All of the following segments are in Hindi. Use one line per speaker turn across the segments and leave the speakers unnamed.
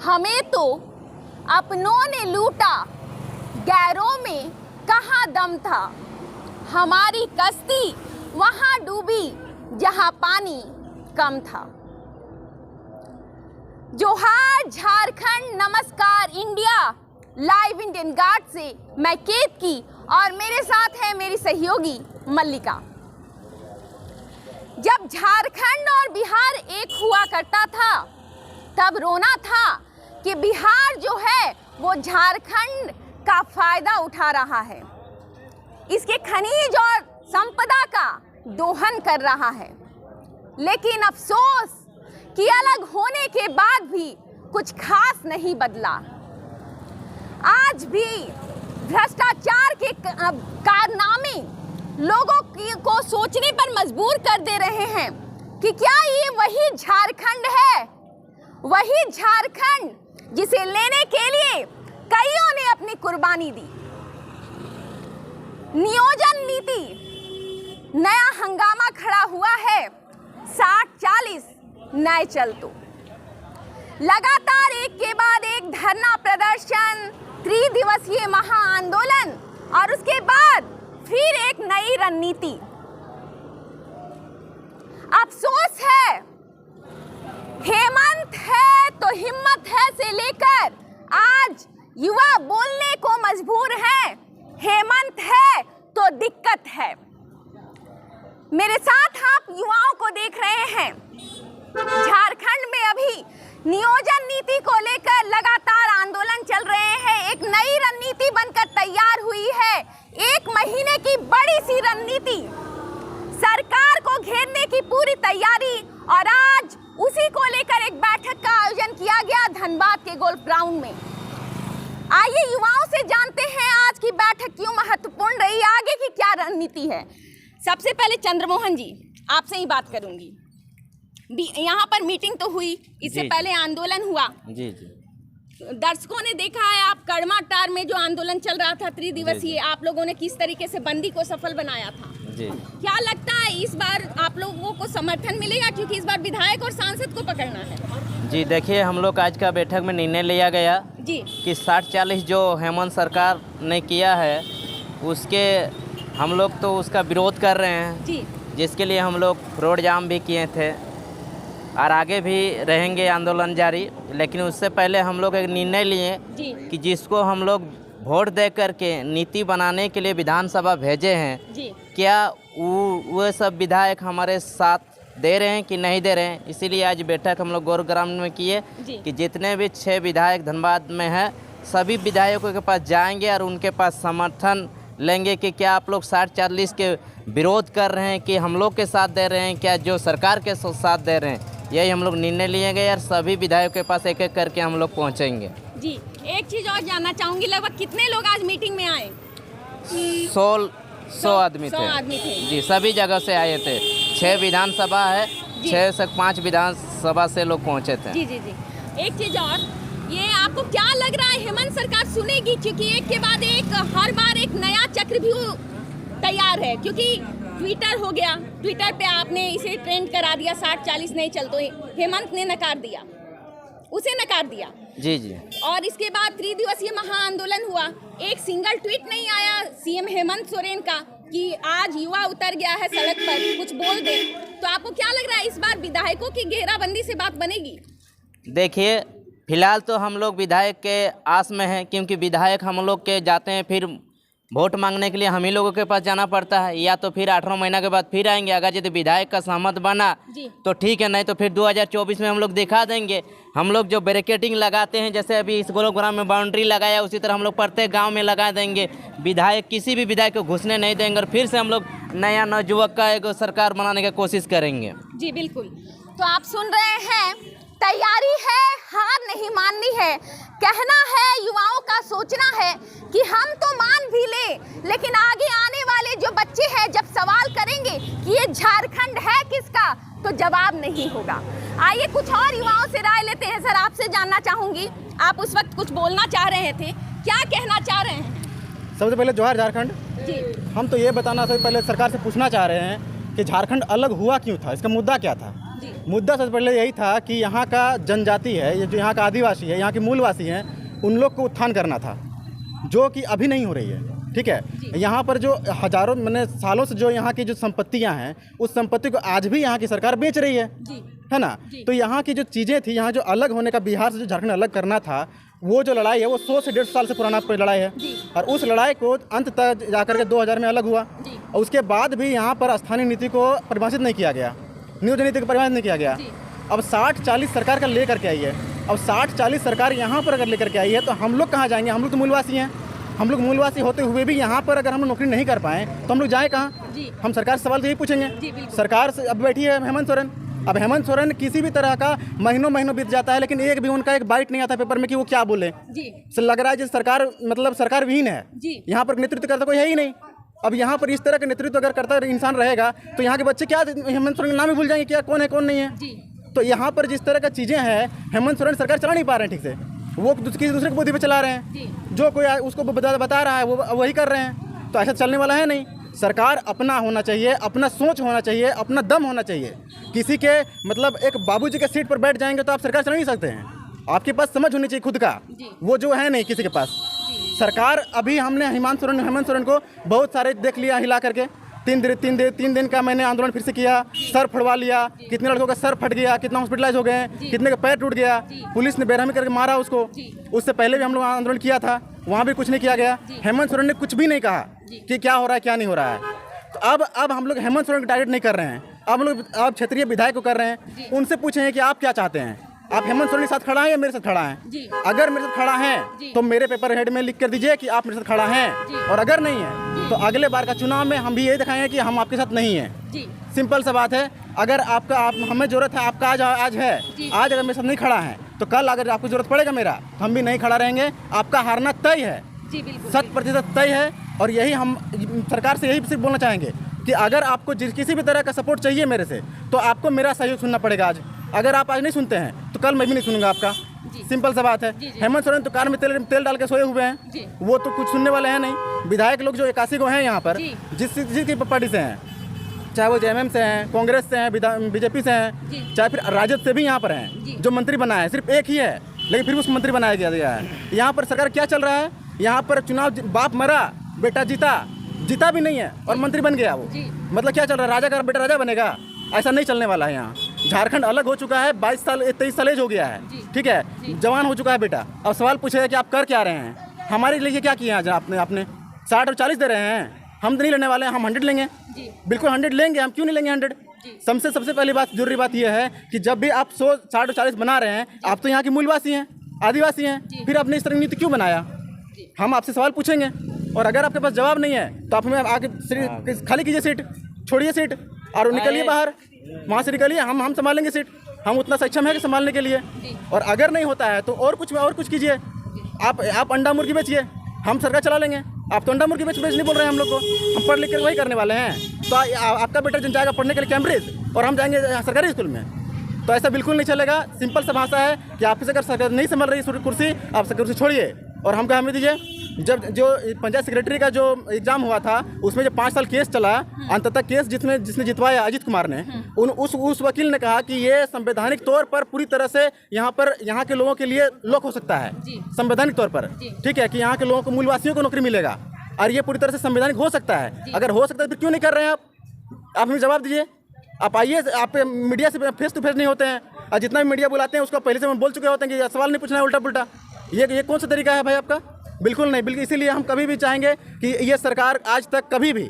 हमें तो अपनों ने लूटा, गैरों में कहाँ दम था। हमारी कश्ती वहाँ डूबी जहाँ पानी कम था। जोहार झारखंड, नमस्कार इंडिया। लाइव इंडियन गार्ड से मैं केतकी और मेरे साथ है मेरी सहयोगी मल्लिका। जब झारखंड और बिहार एक हुआ करता था तब रोना था कि बिहार जो है वो झारखंड का फायदा उठा रहा है, इसके खनिज और संपदा का दोहन कर रहा है। लेकिन अफसोस कि अलग होने के बाद भी कुछ खास नहीं बदला। आज भी भ्रष्टाचार के कारनामे लोगों को सोचने पर मजबूर कर दे रहे हैं कि क्या ये वही झारखंड है, वही झारखंड जिसे लेने के लिए कईयों ने अपनी कुर्बानी दी। नियोजन नीति नया हंगामा खड़ा हुआ है। 60-40 नए चलतो लगातार एक के बाद एक धरना प्रदर्शन, त्रिदिवसीय महाआंदोलन और उसके बाद फिर एक नई रणनीति। अफसोस है, हेमंत है तो हिम्मत है से लेकर आज युवा बोलने को मजबूर है। हेमंत है तो दिक्कत है। मेरे साथ आप युवाओं को देख रहे हैं। झारखंड में अभी नियोजन नीति को लेकर लगातार आंदोलन चल रहे हैं। एक नई रणनीति बनकर तैयार हुई है। 1 महीने की बड़ी सी रणनीति, सरकार को घेरने की पूरी तैयारी। और आज उसी को लेकर एक बैठक का आयोजन किया गया धनबाद के गोल्फ ग्राउंड में। आइए युवाओं से जानते हैं आज की बैठक क्यों महत्वपूर्ण रही, आगे की क्या रणनीति है। सबसे पहले चंद्रमोहन जी, आपसे ही बात करूंगी। यहाँ पर मीटिंग तो हुई, इससे पहले आंदोलन हुआ।
जी जी।
दर्शकों ने देखा है आप कड़माटार में जो आंदोलन चल रहा था त्रिदिवसीय, आप लोगों ने किस तरीके से बंदी को सफल बनाया था।
जी।
क्या लगता है इस बार आप लोगों को समर्थन मिलेगा, क्योंकि इस बार विधायक और सांसद को पकड़ना है।
जी देखिए, हम लोग आज का बैठक में निर्णय लिया गया
जी
कि 60-40 जो हेमंत सरकार ने किया है उसके हम लोग तो उसका विरोध कर रहे हैं
जी,
जिसके लिए हम लोग रोड जाम भी किए थे और आगे भी रहेंगे आंदोलन जारी। लेकिन उससे पहले हम लोग एक निर्णय लिए कि जिसको हम लोग वोट दे करके नीति बनाने के लिए विधानसभा भेजे हैं
जी,
क्या वो सब विधायक हमारे साथ दे रहे हैं कि नहीं दे रहे हैं। इसीलिए आज बैठक हम लोग गोल्फ ग्राउंड में किए कि जितने भी 6 विधायक धनबाद में हैं सभी विधायकों के पास जाएंगे और उनके पास समर्थन लेंगे कि क्या आप लोग 60-40 के विरोध कर रहे हैं कि हम लोग के साथ दे रहे हैं, क्या जो सरकार के साथ दे रहे हैं। यही हम लोग निर्णय लिए गए और सभी विधायकों के पास एक एक करके हम लोग पहुंचेंगे।
जी, एक चीज़ और जानना चाहूँगी, लगभग कितने लोग आज मीटिंग में आए।
100 आदमी थे जी, सभी जगह से आए थे। 6 विधानसभा है, 6 से 5 विधानसभा से लोग पहुंचे थे।
जी जी जी। एक चीज़ और, ये आपको क्या लग रहा है हेमंत सरकार सुनेगी, क्योंकि एक के बाद एक हर बार एक नया चक्रव्यूह तैयार है। क्योंकि ट्विटर हो गया, ट्विटर पे आपने इसे ट्रेंड करा दिया 60-40 नहीं चलते, हेमंत ने नकार दिया, उसे नकार दिया।
जी जी।
और इसके बाद त्रिदिवसीय महाआंदोलन हुआ, एक सिंगल ट्वीट नहीं आया सीएम हेमंत सोरेन का कि आज युवा उतर गया है सड़क पर, कुछ बोल दे। तो आपको क्या लग रहा है इस बार विधायकों की घेराबंदी से बात बनेगी?
देखिए, फिलहाल तो हम लोग विधायक के आस में हैं, क्योंकि विधायक हम लोग के जाते हैं फिर वोट मांगने के लिए हम ही लोगों के पास जाना पड़ता है, या तो फिर 18 महीना के बाद फिर आएंगे। अगर यदि विधायक का सहमत बना तो ठीक है, नहीं तो फिर 2024 में हम लोग दिखा देंगे। हम लोग जो बैरिकेडिंग लगाते हैं, जैसे अभी इस गोल्फ ग्राउंड में बाउंड्री लगाया, उसी तरह हम लोग प्रत्येक गांव में लगा देंगे। विधायक किसी भी विधायक को घुसने नहीं देंगे और फिर से हम लोग नया नवयुवक का एक सरकार बनाने की कोशिश करेंगे।
जी बिल्कुल। तो आप सुन रहे हैं, तैयारी है, हार नहीं माननी है। कहना है, युवाओं का सोचना है कि हम तो मान भी ले, लेकिन आगे आने वाले जो बच्चे हैं जब सवाल करेंगे कि ये झारखंड है किसका, तो जवाब नहीं होगा। आइए कुछ और युवाओं से राय लेते हैं। सर, आपसे जानना चाहूँगी, आप उस वक्त कुछ बोलना चाह रहे थे, क्या कहना चाह रहे हैं?
सबसे पहले जोहार झारखंड।
जी
हम तो ये बताना सबसे पहले सरकार से पूछना चाह रहे हैं कि झारखंड अलग हुआ क्यों था, इसका मुद्दा क्या था।
जी
मुद्दा सबसे पहले यही था कि यहाँ का जनजाति है, ये जो यहाँ का आदिवासी है, यहाँ के मूलवासी हैं, उन लोग को उत्थान करना था, जो कि अभी नहीं हो रही है। ठीक है, यहाँ पर जो हजारों मैंने सालों से जो यहाँ की जो संपत्तियाँ हैं, उस संपत्ति को आज भी यहाँ की सरकार बेच रही है।
जी
है ना। तो यहाँ की जो चीज़ें थी, यहाँ जो अलग होने का, बिहार से जो झारखंड अलग करना था, वो जो लड़ाई है वो 100 से 150 साल से पुराना लड़ाई है। और उस लड़ाई को अंत तक जाकर के 2000 में अलग हुआ। और उसके बाद भी यहाँ पर स्थानीय नीति को परिभाषित नहीं किया गया, नियोजन नीति को परिभाषित नहीं किया गया। अब 60-40 सरकार का लेकर के आई है। अब 60-40 सरकार यहाँ पर अगर लेकर के आई है तो हम लोग कहाँ जाएंगे? हम लोग तो मूलवासी हैं। हम लोग मूलवासी होते हुए भी यहाँ पर अगर हम नौकरी नहीं कर पाएँ तो हम लोग जाएँ कहाँ? हम सरकार से सवाल तो यही पूछेंगे। सरकार से अब बैठी है हेमंत सोरेन। अब हेमंत सोरेन किसी भी तरह का महीनों बीत जाता है, लेकिन एक भी उनका एक बाइट नहीं आता पेपर में कि वो क्या बोले। से लग रहा है जैसे सरकार मतलब सरकार विहीन है। यहाँ पर नेतृत्व करता कोई है ही नहीं। अब यहाँ पर इस तरह का नेतृत्व अगर करता इंसान रहेगा तो यहाँ के बच्चे क्या हेमंत सोरेन का नाम ही भूल जाएंगे, क्या कौन है कौन नहीं है। तो यहाँ पर जिस तरह का चीज़ें हैं, हेमंत सोरेन सरकार चला नहीं पा रहे हैं ठीक से। वो किसी दूसरे की बुद्धि पे चला रहे हैं, जो कोई उसको बता रहा है वो वही कर रहे हैं। तो ऐसा चलने वाला है नहीं। सरकार अपना होना चाहिए, अपना सोच होना चाहिए, अपना दम होना चाहिए। किसी के मतलब एक बाबूजी के सीट पर बैठ जाएंगे तो आप सरकार चला नहीं सकते हैं। आपके पास समझ होनी चाहिए खुद का, वो जो है नहीं किसी के पास। सरकार अभी हमने हेमंत सोरेन को बहुत सारे देख लिया हिला करके। 3 दिन का मैंने आंदोलन फिर से किया, सर फड़वा लिया, कितने लड़कों का सर फट गया, कितना हॉस्पिटलाइज हो गए हैं, कितने का पैर टूट गया, पुलिस ने बेरहमी करके मारा उसको। उससे पहले भी हम लोग आंदोलन किया था, वहाँ भी कुछ नहीं किया गया। हेमंत सोरेन ने कुछ भी नहीं कहा कि क्या हो रहा है क्या नहीं हो रहा है। तो अब हम लोग हेमंत सोरेन को टारगेट नहीं कर रहे हैं, अब लोग क्षेत्रीय विधायक को कर रहे हैं। उनसे पूछे कि आप क्या चाहते हैं, आप हेमंत सोरेन के साथ खड़ा हैं या मेरे साथ खड़ा हैं? अगर मेरे साथ खड़ा हैं तो मेरे पेपर हेड में लिख कर दीजिए कि आप मेरे साथ खड़ा हैं, और अगर नहीं है तो अगले बार का चुनाव में हम भी यही दिखाएंगे कि हम आपके साथ नहीं हैं। सिंपल सा बात है। अगर हमें जरूरत है आपका आज है, आज अगर मेरे साथ नहीं खड़ा है तो कल अगर आपको जरूरत पड़ेगा मेरा, तो हम भी नहीं खड़ा रहेंगे। आपका हारना तय है, 100% तय है। और यही हम सरकार से यही सिर्फ बोलना चाहेंगे कि अगर आपको किसी भी तरह का सपोर्ट चाहिए मेरे से, तो आपको मेरा सहयोग सुनना पड़ेगा आज। अगर आप आज नहीं सुनते हैं तो कल मैं भी नहीं सुनूंगा आपका। सिंपल सा बात है। हेमंत सोरेन तो कार में तेल डाल के सोए हुए हैं, वो तो कुछ सुनने वाले हैं नहीं। विधायक लोग जो 81 को हैं यहाँ पर, जिसकी पार्टी से हैं, चाहे वो जेएमएम से हैं, कांग्रेस से हैं, बीजेपी से हैं, चाहे फिर राजद से भी यहाँ पर हैं। जो मंत्री बना है सिर्फ एक ही है, लेकिन फिर उसको मंत्री बनाया गया है। यहाँ पर सरकार क्या चल रहा है? यहाँ पर चुनाव बाप मरा बेटा जीता भी नहीं है और मंत्री बन गया वो। मतलब क्या चल रहा है? राजा का बेटा राजा बनेगा? ऐसा नहीं चलने वाला है। यहाँ झारखंड अलग हो चुका है, 23 साल एज हो गया है। ठीक है, जवान हो चुका है बेटा। अब सवाल पूछेगा कि आप कर क्या रहे हैं, हमारे लिए क्या किया है आपने 60 और 40 दे रहे हैं। हम तो नहीं लेने वाले हैं, हम 100 लेंगे। बिल्कुल 100 लेंगे, हम क्यों नहीं लेंगे 100? सबसे पहली बात, जरूरी बात यह है कि जब भी आप 100, 60 और 40 बना रहे हैं, आप तो यहाँ के मूलवासी हैं, आदिवासी हैं, फिर आपने इस तरह नीति क्यों बनाया? हम आपसे सवाल पूछेंगे, और अगर आपके पास जवाब नहीं है तो आप हमें आगे खाली कीजिए सीट, छोड़िए सीट और निकलिए बाहर, वहाँ से निकलिए। हम संभालेंगे सीट, हम उतना सक्षम है कि संभालने के लिए। और अगर नहीं होता है तो और कुछ कीजिए। आप अंडा मुर्गी बेचिए, हम सरकार चला लेंगे। आप तो अंडा मुर्गी बेच नहीं बोल रहे हैं हम लोग को, हम पढ़ लिख कर वही करने वाले हैं। तो आपका बेटा जाएगा पढ़ने के लिए कैम्ब्रिज और हम जाएंगे सरकारी स्कूल में, तो ऐसा बिल्कुल नहीं चलेगा। सिंपल सा भाषा है कि आपसे अगर सरकार नहीं संभाल रही कुर्सी, आप कुर्सी छोड़िए और हमको हमें दीजिए। जब जो पंचायत सेक्रेटरी का जो एग्जाम हुआ था, उसमें जो 5 साल केस चला, अंततः केस जिसने जितवाया अजीत कुमार ने, उस वकील ने कहा कि ये संवैधानिक तौर पर पूरी तरह से यहाँ के लोगों के लिए लॉक हो सकता है, संवैधानिक तौर पर। ठीक है, कि यहाँ के लोगों को, मूलवासियों को नौकरी मिलेगा, और ये पूरी तरह से संवैधानिक हो सकता है। अगर हो सकता है फिर क्यों नहीं कर रहे हैं आप हमें जवाब दीजिए। आप आइए, आप मीडिया से फेस टू फेस नहीं होते हैं, और जितना भी मीडिया बुलाते हैं उसको पहले से हम बोल चुके होते हैं कि सवाल नहीं पूछना है उल्टा पुल्टा। ये कौन सा तरीका है भाई आपका? बिल्कुल नहीं, बिल्कुल। इसीलिए हम कभी भी चाहेंगे कि ये सरकार आज तक कभी भी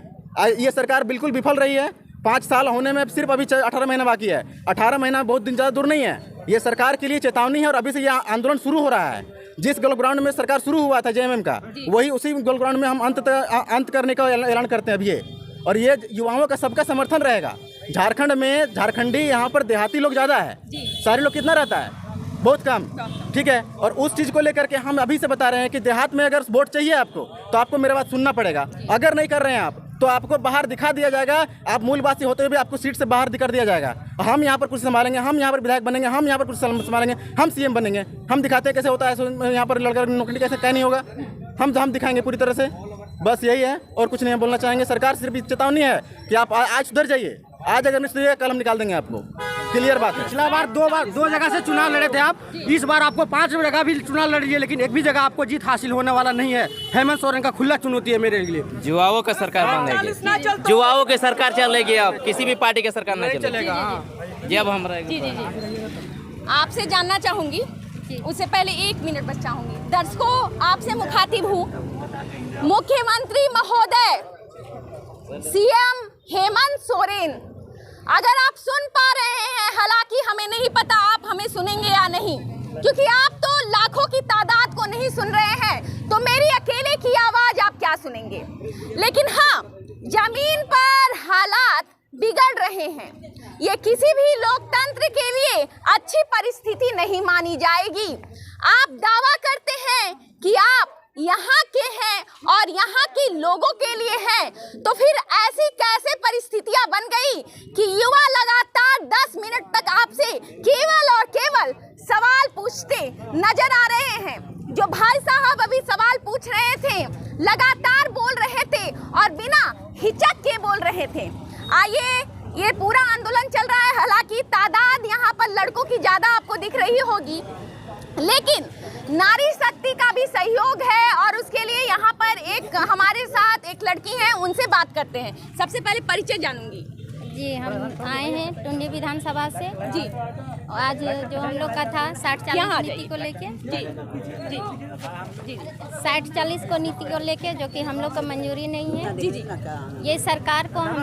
ये सरकार बिल्कुल विफल रही है। 5 साल होने में सिर्फ अभी 18 महीना बाकी है। 18 महीना बहुत दिन ज़्यादा दूर नहीं है। ये सरकार के लिए चेतावनी है, और अभी से ये आंदोलन शुरू हो रहा है। जिस गोल ग्राउंड में सरकार शुरू हुआ था जेएमएम का, वही उसी गोल ग्राउंड में हम अंत करने का ऐलान करते हैं अभी। और ये युवाओं का सबका समर्थन रहेगा। झारखंड में झारखंडी यहाँ पर देहाती लोग ज़्यादा है, सारे लोग कितना रहता है? बहुत कम। ठीक है, और उस चीज़ को लेकर के हम अभी से बता रहे हैं कि देहात में अगर वोट चाहिए आपको, तो आपको मेरा बात सुनना पड़ेगा। अगर नहीं कर रहे हैं आप, तो आपको बाहर दिखा दिया जाएगा। आप मूलवासी होते हुए भी आपको सीट से बाहर कर दिया जाएगा। हम यहाँ पर कुछ संभालेंगे, हम यहाँ पर विधायक बनेंगे, हम यहाँ पर कुछ संभालेंगे, हम सीएम बनेंगे। हम दिखाते हैं कैसे होता है यहाँ पर लड़का नौकरी कैसे क्या नहीं होगा, हम दिखाएंगे पूरी तरह से। बस यही है और कुछ नहीं बोलना चाहेंगे। सरकार सिर्फ चेतावनी है कि आप आज सुधर जाइए, आज अगर नहीं सुधरिए कल हम निकाल देंगे आपको, क्लियर बात है।
पिछला बार दो जगह से चुनाव लड़े थे आप, इस बार आपको 5 जगह भी चुनाव लड़िए, लेकिन एक भी जगह आपको जीत हासिल होने वाला नहीं है। हेमंत सोरेन का खुला चुनौती है मेरे लिए।
युवाओं का सरकार बनेगी, युवाओं की सरकार चलेगी, अब किसी भी पार्टी की सरकार नहीं चलेगा। जब हम
जी जी जी आपसे जानना चाहूंगी, उससे पहले 1 मिनट बस चाहूंगी, दर्शकों आपसे मुखातिब हूँ। मुख्यमंत्री महोदय सीएम हेमंत सोरेन, अगर आप सुन पा रहे हैं, हालांकि हमें नहीं पता आप हमें सुनेंगे या नहीं, क्योंकि आप तो लाखों की तादाद को नहीं सुन रहे हैं, तो मेरी अकेले की आवाज आप क्या सुनेंगे। लेकिन हाँ, जमीन पर हालात बिगड़ रहे हैं, ये किसी भी लोकतंत्र के लिए अच्छी परिस्थिति नहीं मानी जाएगी। आप दावा करते हैं कि आप यहाँ के हैं और यहाँ के लोगों के लिए हैं, तो फिर ऐसी कैसे परिस्थितियां बन गई कि युवा लगातार 10 मिनट तक आपसे केवल और केवल सवाल पूछते नजर आ रहे हैं। जो भाई साहब अभी सवाल पूछ रहे थे, लगातार बोल रहे थे और बिना हिचक के बोल रहे थे। आइए, ये पूरा आंदोलन चल रहा है, हालांकि तादाद यहाँ पर लड़कों की ज्यादा आपको दिख रही होगी, लेकिन नारी शक्ति का भी सहयोग है और उसके लिए यहाँ पर एक हमारे साथ एक लड़की है, उनसे बात करते हैं। सबसे पहले परिचय जानूंगी।
जी, हम आए हैं टुंडी विधानसभा से।
जी,
आज जो हम लोग का था 60-40 नीति को लेके,
जी जी जी
60-40 को नीति को लेके, जो कि हम लोग को मंजूरी नहीं है।
जी जी
ये सरकार को हम